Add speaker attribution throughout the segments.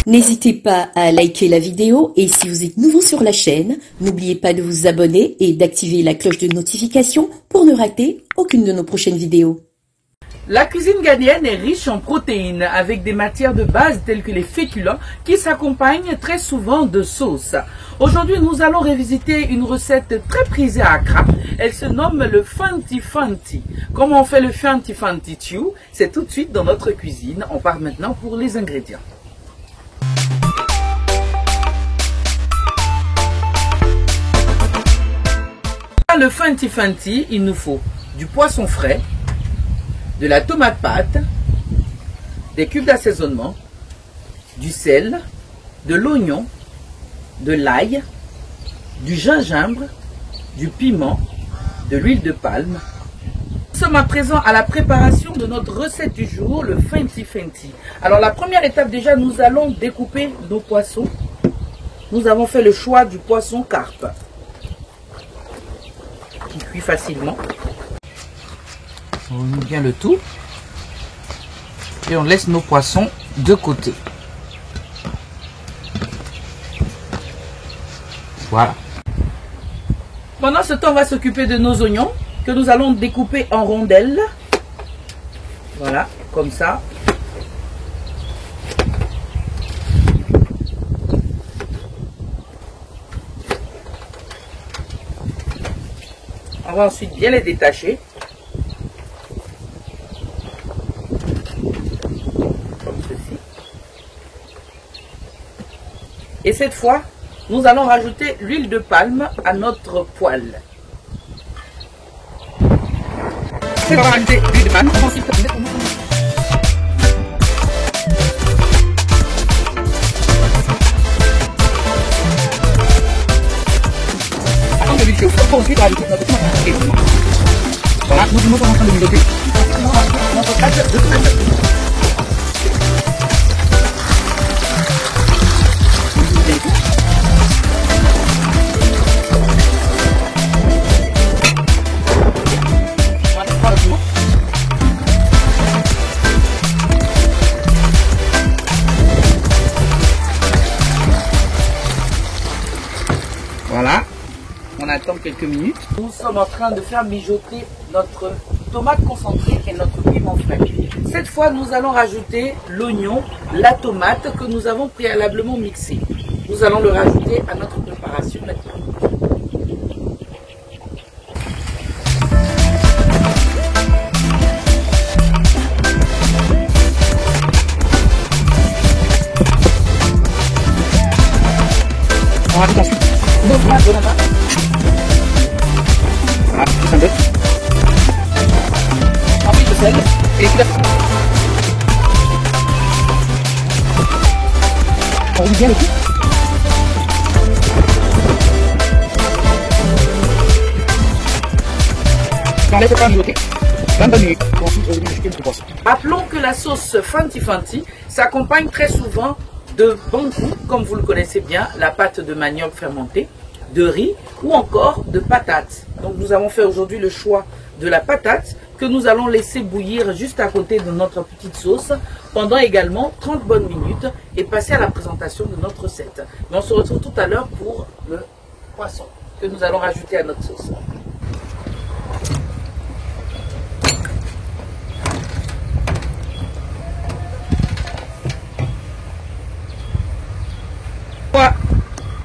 Speaker 1: N'hésitez pas à liker la vidéo et si vous êtes nouveau sur la chaîne, n'oubliez pas de vous abonner et d'activer la cloche de notification pour ne rater aucune de nos prochaines vidéos.
Speaker 2: La cuisine ghanéenne est riche en protéines avec des matières de base telles que les féculents qui s'accompagnent très souvent de sauces. Aujourd'hui, nous allons revisiter une recette très prisée à Accra. Elle se nomme le Fanti Fanti. Comment on fait le Fanti Fanti Stew? C'est tout de suite dans notre cuisine. On part maintenant pour les ingrédients. Le Fanti Fanti, il nous faut du poisson frais, de la tomate pâte, des cubes d'assaisonnement, du sel, de l'oignon, de l'ail, du gingembre, du piment, de l'huile de palme. Nous sommes à présent à la préparation de notre recette du jour, le Fanti Fanti. Alors la première étape déjà, nous allons découper nos poissons. Nous avons fait le choix du poisson carpe, qui cuit facilement. On met bien le tout et on laisse nos poissons de côté. Voilà. Pendant ce temps, on va s'occuper de nos oignons que nous allons découper en rondelles. Voilà, comme ça. On va ensuite bien les détacher. Comme ceci. Et cette fois, nous allons rajouter l'huile de palme à notre poêle. On va rajouter l'huile de palme. Ensuite, rajouter notre tomate. Voilà, nous sommes en train de mijoter notre pâte de tomate. Voilà. On attend quelques minutes. Nous sommes en train de faire mijoter notre tomate concentrée et notre piment frais. Cette fois, nous allons rajouter l'oignon, la tomate que nous avons préalablement mixé. Nous allons le rajouter à notre préparation maintenant. On rajoute ensuite nos tomates de la main. Voilà, plus un peu. Ensuite le sel et les cubes. On remet bien le tout. On laisse pas mijoter 22 minutes pour ensuite rejeter notre poisson. Rappelons que la sauce Fanti Fanti s'accompagne très souvent de bangou, comme vous le connaissez bien, la pâte de manioc fermentée, de riz ou encore de patates. Donc nous avons fait aujourd'hui le choix de la patate que nous allons laisser bouillir juste à côté de notre petite sauce pendant également 30 bonnes minutes et passer à la présentation de notre recette. Mais on se retrouve tout à l'heure pour le poisson que nous allons rajouter à notre sauce.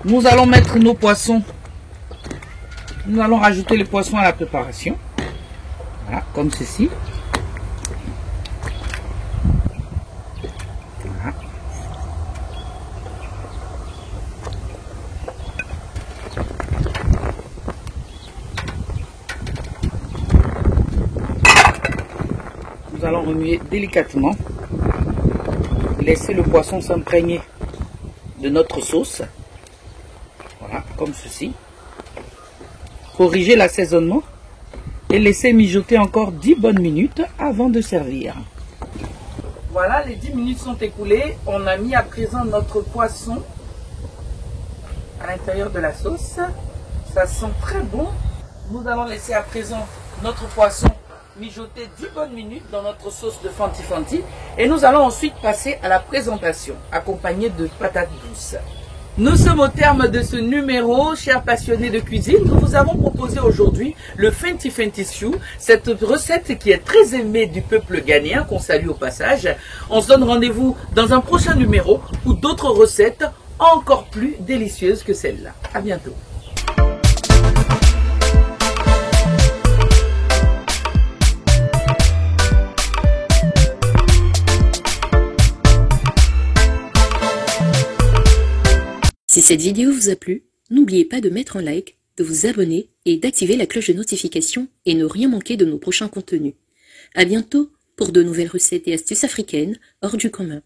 Speaker 2: Nous allons mettre nos poissons. Nous allons rajouter les poissons à la préparation. Voilà, comme ceci. Voilà. Nous allons remuer délicatement. Laisser le poisson s'imprégner de notre sauce. Voilà, comme ceci. Corriger l'assaisonnement et laisser mijoter encore 10 bonnes minutes avant de servir. Voilà, les 10 minutes sont écoulées. On a mis à présent notre poisson à l'intérieur de la sauce. Ça sent très bon. Nous allons laisser à présent notre poisson mijoter 10 bonnes minutes dans notre sauce de Fanti Fanti et nous allons ensuite passer à la présentation, accompagnée de patates douces. Nous sommes au terme de ce numéro, chers passionnés de cuisine. Nous vous avons proposé aujourd'hui le Fenty Fenty Stew, cette recette qui est très aimée du peuple ghanéen, qu'on salue au passage. On se donne rendez-vous dans un prochain numéro pour d'autres recettes encore plus délicieuses que celle-là. À bientôt.
Speaker 1: Si cette vidéo vous a plu, n'oubliez pas de mettre un like, de vous abonner et d'activer la cloche de notification et ne rien manquer de nos prochains contenus. À bientôt pour de nouvelles recettes et astuces africaines hors du commun.